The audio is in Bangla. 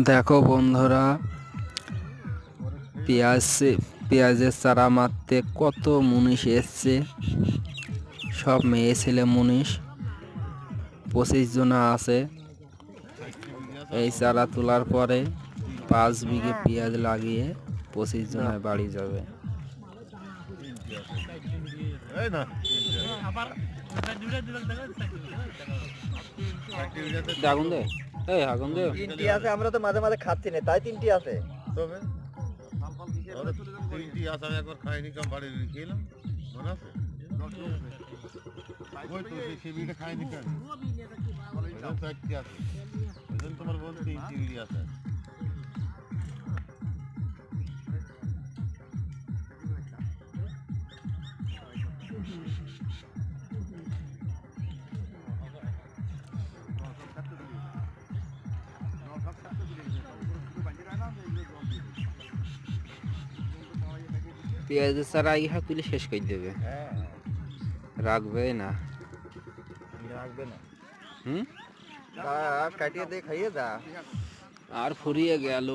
দেখো বন্ধুরা, পেঁয়াজের চারা মারতে কত মুনিশ এসছে। সব মেয়ে ছেলে মুনিশ, 25 জনা আছে। এই চারা তোলার পরে 5 বিঘে পেঁয়াজ লাগিয়ে 25 জনায় বাড়ি যাবে। আগুন দে, এই আগুন দে। 3টি আছে, আমরা তো মাঝে মাঝে খাচ্ছি না, তাই 3টি আছে। তবে 3টি আছে, আমি একবার খাইনি, কাম বাড়ি খেলাম, মনে আছে? ওই তো সেই বিড়িটা খাইনি কেন? ওইখানে 4টি আছে, ওই জন্য তোমার বলছি 3টি বিড়ি আছে। পেঁয়াজের চারা ইহা তুলে শেষ করে দেবে, রাখবে না। রাখবে না, হুম, কাটিয়ে দিয়ে খাইয়ে দা। আর ফুরিয়ে গেল।